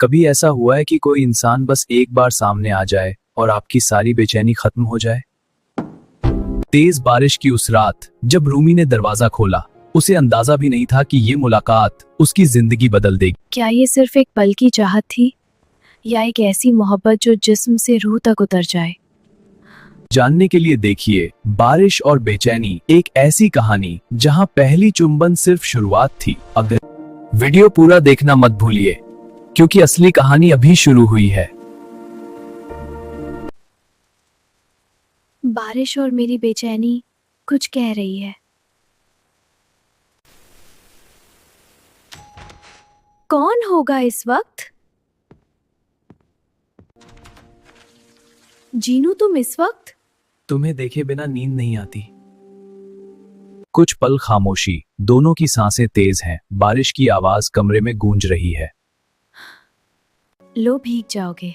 कभी ऐसा हुआ है कि कोई इंसान बस एक बार सामने आ जाए और आपकी सारी बेचैनी खत्म हो जाए? तेज बारिश की उस रात जब रूमी ने दरवाजा खोला, उसे अंदाजा भी नहीं था कि ये मुलाकात उसकी जिंदगी बदल देगी। क्या ये सिर्फ एक पल की चाहत थी या एक ऐसी मोहब्बत जो जिस्म से रूह तक उतर जाए? जानने के लिए देखिए बारिश और बेचैनी, एक ऐसी कहानी जहां पहली चुंबन सिर्फ शुरुआत थी। अगर वीडियो पूरा देखना मत भूलिए, क्योंकि असली कहानी अभी शुरू हुई है। बारिश और मेरी बेचैनी कुछ कह रही है। कौन होगा इस वक्त? जीनू, तुम इस वक्त? तुम्हें देखे बिना नींद नहीं आती। कुछ पल खामोशी, दोनों की सांसें तेज हैं, बारिश की आवाज कमरे में गूंज रही है। लो, भीग जाओगे।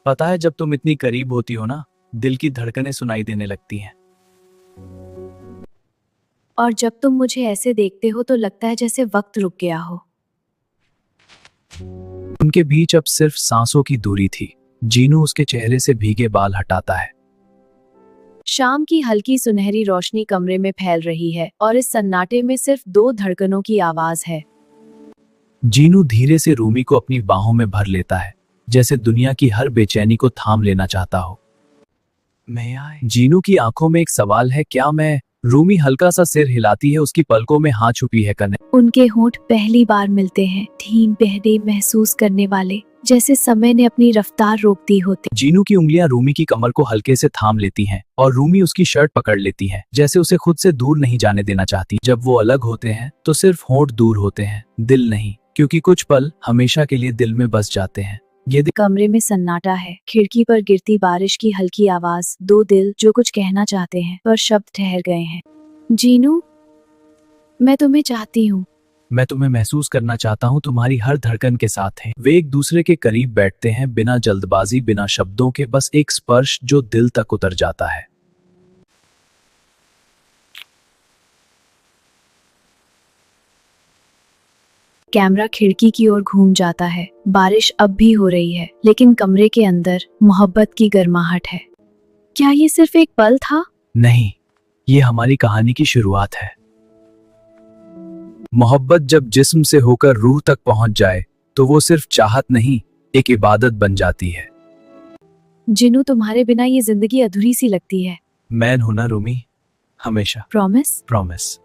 पता है, जब तुम इतनी करीब होती हो ना, दिल की धड़कनें सुनाई देने लगती हैं। और जब तुम मुझे ऐसे देखते हो तो लगता है जैसे वक्त रुक गया हो। उनके बीच अब सिर्फ सांसों की दूरी थी। जीनू उसके चेहरे से भीगे बाल हटाता है। शाम की हल्की सुनहरी रोशनी कमरे में फैल रही है और इस सन्नाटे में सिर्फ दो धड़कनों की आवाज है। जीनू धीरे से रूमी को अपनी बाहों में भर लेता है, जैसे दुनिया की हर बेचैनी को थाम लेना चाहता हो। जीनू की आंखों में एक सवाल है, क्या मैं? रूमी हल्का सा सिर हिलाती है, उसकी पलकों में हाथ छुपी है कने। उनके होंठ पहली बार मिलते हैं, धीम बहरे महसूस करने वाले, जैसे समय ने अपनी रफ्तार रोक दी होती। जीनू की उंगलियां रूमी की कमर को हल्के से थाम लेती हैं और रूमी उसकी शर्ट पकड़ लेती है, जैसे उसे खुद से दूर नहीं जाने देना चाहती। जब वो अलग होते हैं तो सिर्फ होंठ दूर होते हैं, दिल नहीं, क्योंकि कुछ पल हमेशा के लिए दिल में बस जाते हैं। कमरे में सन्नाटा है, खिड़की पर गिरती बारिश की हल्की आवाज, दो दिल जो कुछ कहना चाहते हैं पर शब्द ठहर गए हैं। जीनू, मैं तुम्हें चाहती हूँ। मैं तुम्हें महसूस करना चाहता हूँ, तुम्हारी हर धड़कन के साथ है। वे एक दूसरे के करीब बैठते हैं, बिना जल्दबाजी, बिना शब्दों के, बस एक स्पर्श जो दिल तक उतर जाता है। कैमरा खिड़की की ओर घूम जाता है। बारिश अब भी हो रही है, लेकिन कमरे के अंदर मोहब्बत की गर्माहट है। क्या ये सिर्फ एक पल था? नहीं, ये हमारी कहानी की शुरुआत है। मोहब्बत जब जिस्म से होकर रूह तक पहुंच जाए तो वो सिर्फ चाहत नहीं, एक इबादत बन जाती है। जिनू, तुम्हारे बिना ये जिंदगी अधूरी सी लगती है। मैं हूं ना रूमी, हमेशा। प्रॉमिस? प्रॉमिस।